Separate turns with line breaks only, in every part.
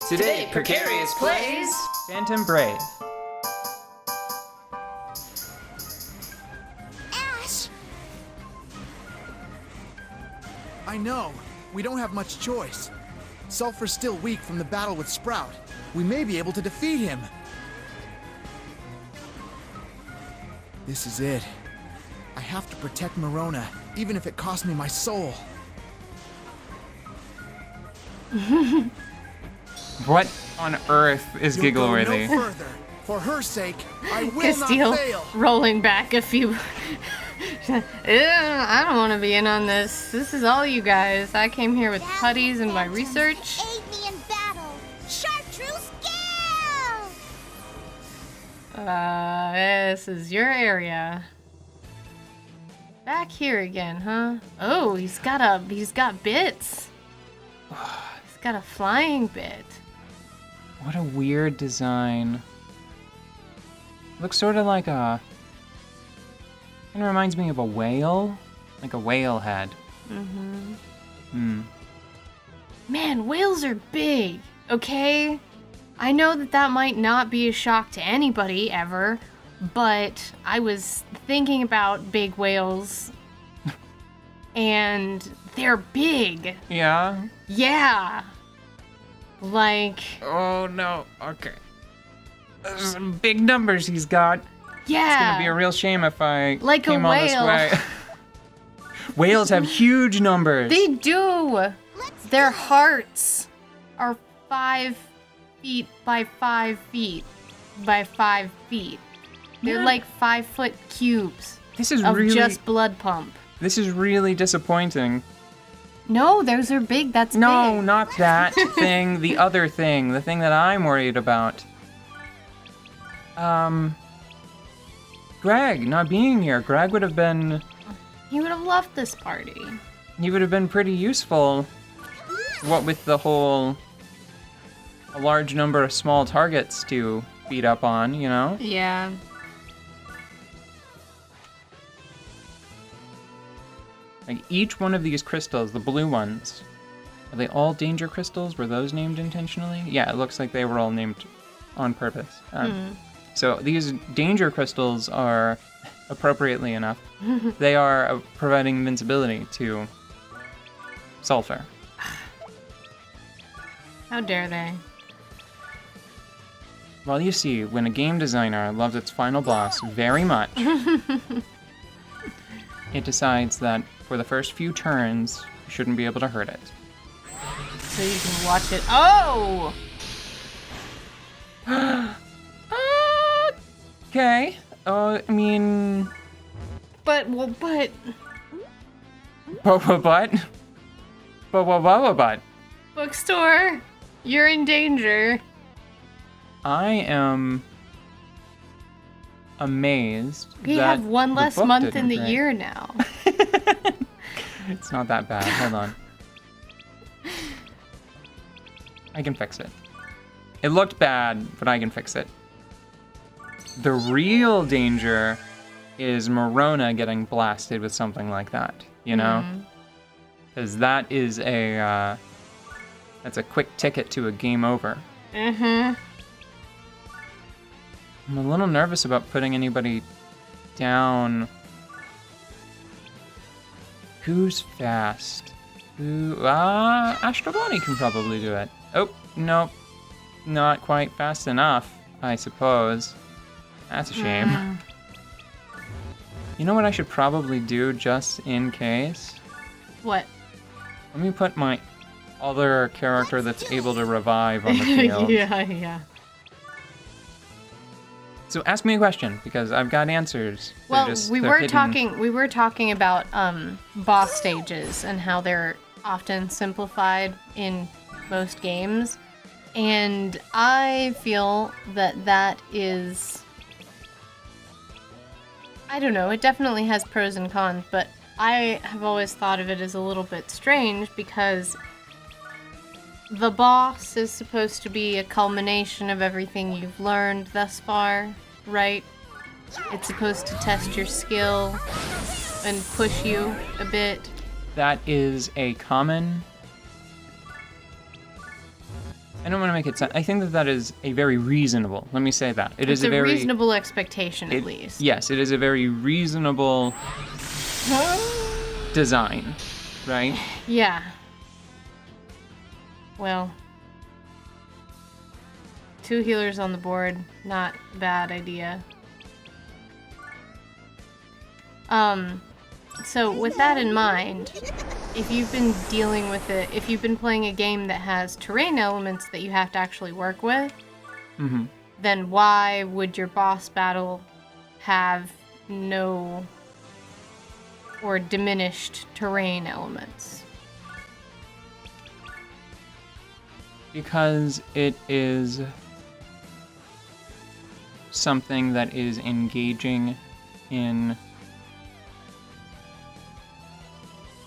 Today, Precarious plays
Phantom Brave.
Ash! I know. We don't have much choice. Sulfur's still weak from the battle with Sprout. We may be able to defeat him. This is it. I have to protect Marona, even if it costs me my soul.
What on earth is
You'll go
giggle-worthy?
no further. For her sake, I will
Castile
not fail.
rolling back a few. I don't want to be in on this. This is all you guys. I came here with putties and my research.
Aid me in battle. Chartreuse Gale!
This is your area. Back here again, huh? Oh, he's got bits. He's got a flying bit.
What a weird design. Looks sort of like a... Kind of reminds me of a whale. Like a whale head.
Man, whales are big, okay? I know that might not be a shock to anybody ever, but I was thinking about big whales, and they're big.
Yeah?
Yeah. Like,
Oh no, okay. There's some big numbers he's got.
yeah.
It's gonna be a real shame if I
Like a
came all this
whale.
way. Whales have huge numbers.
They do. Their hearts are 5 feet by 5 feet by 5 feet. They're
Yeah.
like 5-foot cubes
This is
of
really
just blood pump.
This is really disappointing.
No, those are big. That's
No,
big.
not that thing. The other thing. The thing that I'm worried about. Greg not being here. Greg would have been...
He would have loved this party.
He would have been pretty useful. What with the whole... A large number of small targets to beat up on, you know?
Yeah.
Like each one of these crystals, the blue ones, are they all danger crystals? Were those named intentionally? Yeah, it looks like they were all named on purpose. So these danger crystals are, appropriately enough, they are providing invincibility to sulfur.
How dare they?
Well, you see, when a game designer loves its final boss very much, it decides that for the first few turns, you shouldn't be able to hurt it.
So you can watch it. Oh!
Okay. I mean...
But.
But?
Bookstore, you're in danger.
I am amazed
We
that
have one
the
less
book
month
didn't
in the
break.
year now.
It's not that bad. Hold on. I can fix it. It looked bad, but I can fix it. The real danger is Marona getting blasted with something like that, you know? Because that is a, that's a quick ticket to a game over. I'm a little nervous about putting anybody down. Who's fast? Astrobani can probably do it. Oh, nope. Not quite fast enough, I suppose. That's a shame. You know what I should probably do just in case?
What?
Let me put my other character that's able to revive on the field.
Yeah.
So ask me a question, because I've got answers.
Well,
They're
we were
hidden.
talking about boss stages and how they're often simplified in most games, and I feel that is, I don't know, it definitely has pros and cons, but I have always thought of it as a little bit strange because the boss is supposed to be a culmination of everything you've learned thus far, right? It's supposed to test your skill and push you a bit.
That is a common I don't want to make it sound. I think that is a very reasonable. Let me say that it
It's
is a very
reasonable expectation, at least.
Yes, it is a very reasonable design, right?
Yeah. Well, 2 healers on the board, not a bad idea. So with that in mind, if you've been dealing with it, if you've been playing a game that has terrain elements that you have to actually work with, then why would your boss battle have no or diminished terrain elements?
Because it is something that is engaging in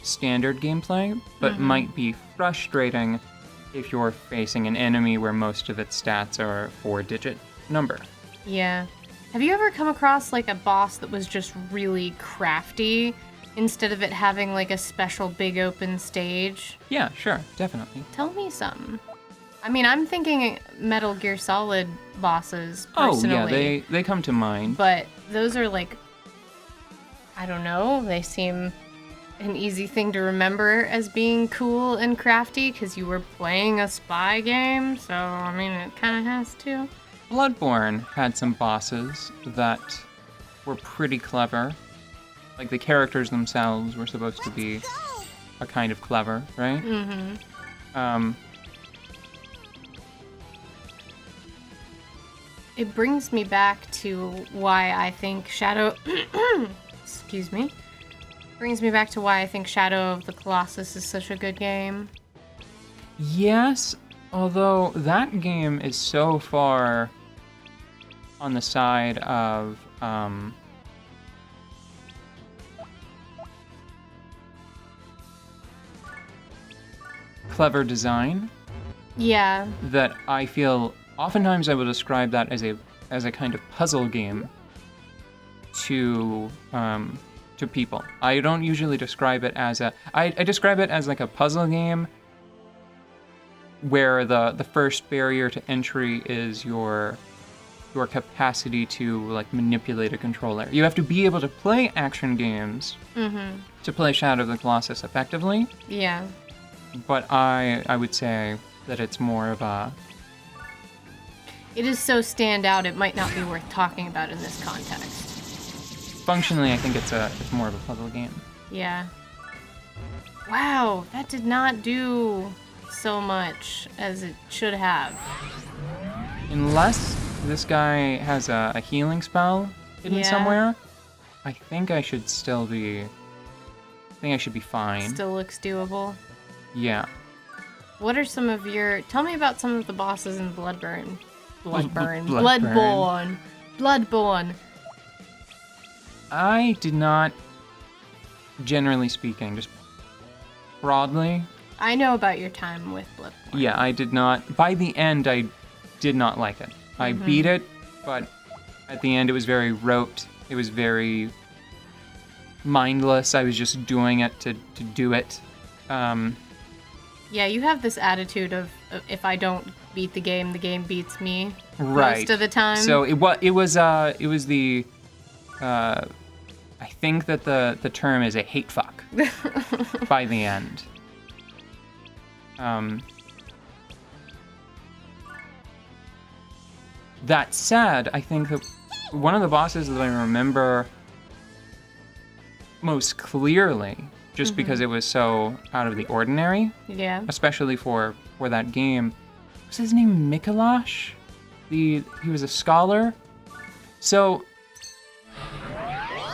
standard gameplay, but might be frustrating if you're facing an enemy where most of its stats are a 4-digit number.
Yeah. Have you ever come across like a boss that was just really crafty instead of it having like a special big open stage?
Yeah, sure, definitely.
Tell me some. I mean, I'm thinking Metal Gear Solid bosses personally.
Oh, yeah, they come to mind.
But those are like, I don't know, they seem an easy thing to remember as being cool and crafty because you were playing a spy game, so I mean, it kind of has to.
Bloodborne had some bosses that were pretty clever. Like, the characters themselves were supposed to be a kind of clever, right?
It brings me back to why I think Shadow... Excuse me. Brings me back to why I think Shadow of the Colossus is such a good game.
Yes, although that game is so far on the side of clever design.
Yeah.
That I feel oftentimes I will describe that as a kind of puzzle game to people. I don't usually describe it as I describe it as like a puzzle game where the first barrier to entry is your capacity to like manipulate a controller. You have to be able to play action games to play Shadow of the Colossus effectively.
Yeah.
But I would say that it's more of a...
It is so standout, it might not be worth talking about in this context.
Functionally, I think it's more of a puzzle game.
Yeah. Wow, that did not do so much as it should have.
Unless this guy has a healing spell hidden somewhere, I think I should still be... I think I should be fine.
Still looks doable.
Yeah.
What are some of your... Tell me about some of the bosses in Bloodborne.
Bloodborne.
Bloodborne.
I did not, generally speaking, just broadly.
I know about your time with Bloodborne.
Yeah, I did not. By the end, I did not like it. I beat it, but at the end, it was very rote. It was very mindless. I was just doing it to do it.
Yeah, you have this attitude of if I don't beat the game beats me.
Right.
Most of the time.
So it was the. I think that the term is a hate fuck by the end. That said, I think that one of the bosses that I remember most clearly, just because it was so out of the ordinary, especially for that game, was his name Mikolash? He was a scholar. So,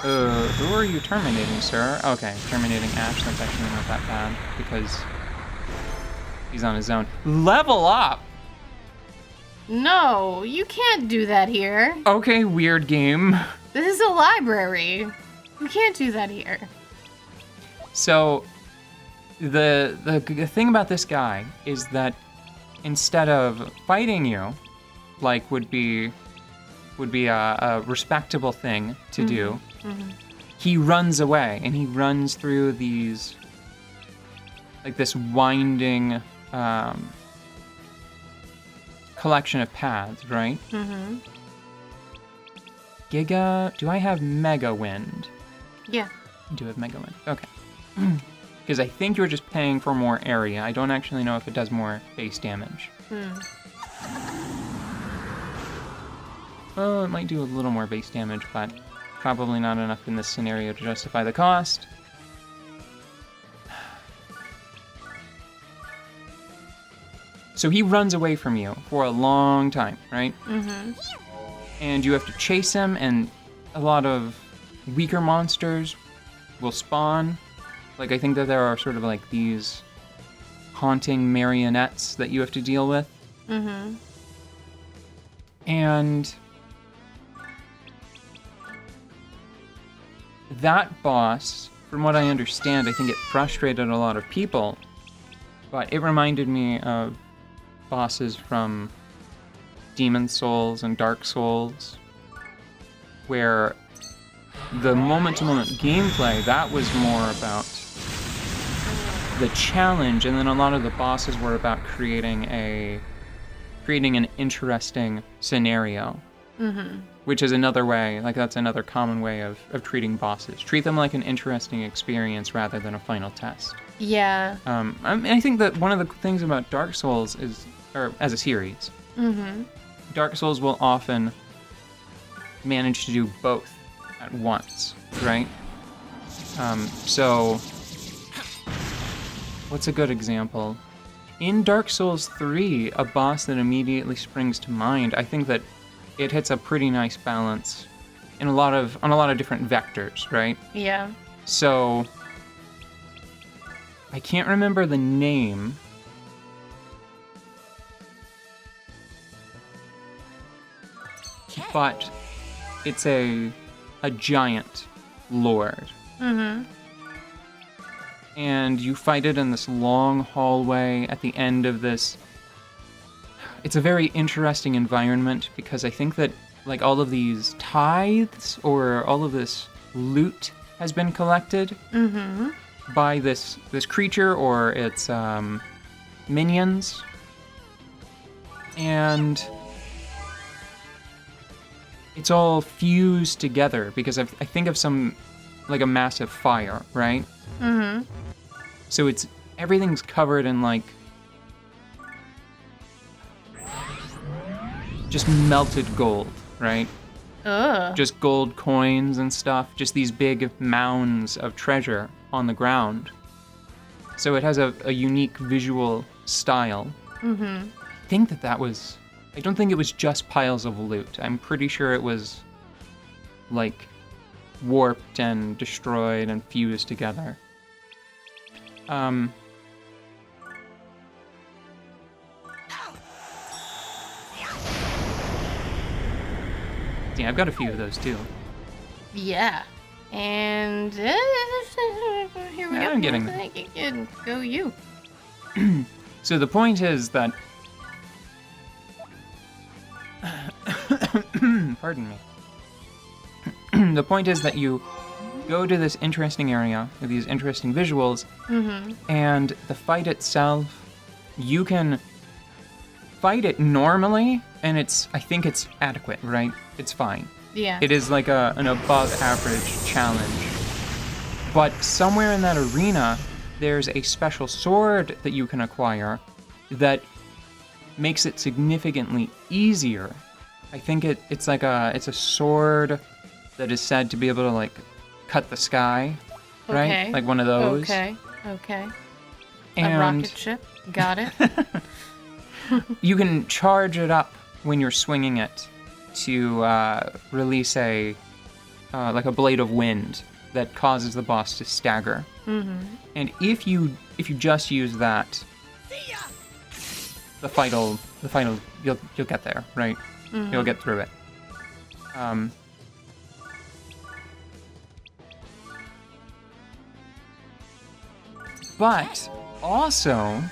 who are you terminating, sir? Okay, terminating Ash. That's actually not that bad because he's on his own. Level up!
No, you can't do that here.
Okay, weird game.
This is a library. You can't do that here.
So, the thing about this guy is that instead of fighting you, like would be a respectable thing to do, he runs away and he runs through these, like this winding collection of paths, right? Mm-hmm. Giga... Do I have Mega Wind?
Yeah.
I do have Mega Wind. Okay. Because I think you're just paying for more area. I don't actually know if it does more base damage. Oh, it might do a little more base damage, but probably not enough in this scenario to justify the cost. So he runs away from you for a long time, right? Mm-hmm. And you have to chase him, and a lot of weaker monsters will spawn. Like, I think that there are sort of like these haunting marionettes that you have to deal with. Mm-hmm. And that boss, from what I understand, I think it frustrated a lot of people, but it reminded me of bosses from Demon Souls and Dark Souls, where the moment-to-moment gameplay, that was more about the challenge, and then a lot of the bosses were about creating an interesting scenario. Mm-hmm. Which is another way, like that's another common way of treating bosses. Treat them like an interesting experience rather than a final test.
Yeah.
I think that one of the things about Dark Souls is, or as a series, Dark Souls will often manage to do both at once, right? So, what's a good example? In Dark Souls 3, a boss that immediately springs to mind, I think that it hits a pretty nice balance on a lot of different vectors, right?
Yeah.
So, I can't remember the name. But it's a giant lord. Mm-hmm. And you fight it in this long hallway at the end of this. It's a very interesting environment because I think that like all of these tithes or all of this loot has been collected by this creature or its minions. And it's all fused together because I think of some, like a massive fire, right? Mm-hmm. So everything's covered in like just melted gold, right?
Ugh.
Just gold coins and stuff, just these big mounds of treasure on the ground. So it has a unique visual style. Mm-hmm. I don't think it was just piles of loot. I'm pretty sure it was like warped and destroyed and fused together. Yeah, I've got a few of those too.
Yeah. And here we go.
I'm getting them.
Go you.
So the point is that pardon me. The point is that you go to this interesting area with these interesting visuals, and the fight itself, you can fight it normally, and I think it's adequate, right? It's fine.
Yeah.
It is like an above average challenge. But somewhere in that arena, there's a special sword that you can acquire that makes it significantly easier. I think it's a sword that is said to be able to like cut the sky, right?
Okay.
Like one of those.
Okay.
And
a rocket ship. Got it.
you can charge it up when you're swinging it to release a blade of wind that causes the boss to stagger. Mm-hmm. And if you just use that, the final you'll get there, right? Mm-hmm. You'll get through it. But also,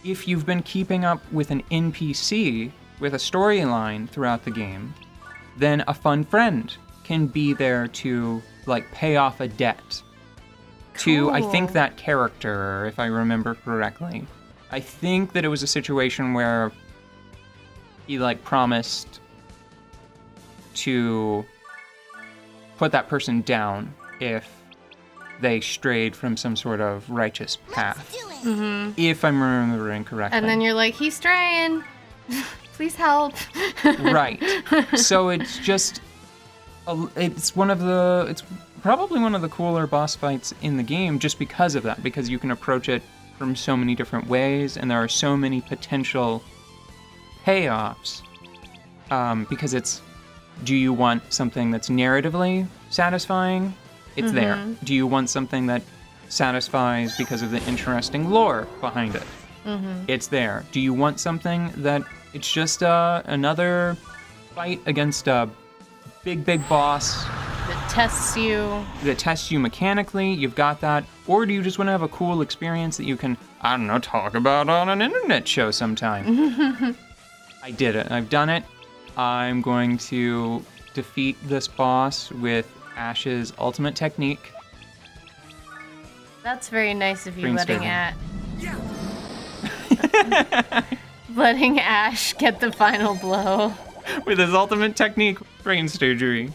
if you've been keeping up with an NPC with a storyline throughout the game, then a fun friend can be there to like pay off a debt to, I think, that character, if I remember correctly. I think that it was a situation where he like promised to put that person down if they strayed from some sort of righteous path.
Let's do it.
If I'm remembering correctly.
And then you're like, he's straying. Please help.
Right. So it's just, it's probably one of the cooler boss fights in the game just because of that, because you can approach it from so many different ways, and there are so many potential payoffs. Because it's, do you want something that's narratively satisfying? It's there. Do you want something that satisfies because of the interesting lore behind it? It's there. Do you want something that it's just another fight against a big boss
That tests you
mechanically? You've got that. Or do you just want to have a cool experience that you can, I don't know, talk about on an internet show sometime? I did it. I've done it. I'm going to defeat this boss with Ash's ultimate technique.
That's very nice of you,
Green
letting
sturgeon.
letting Ash get the final blow.
With his ultimate technique, brain surgery.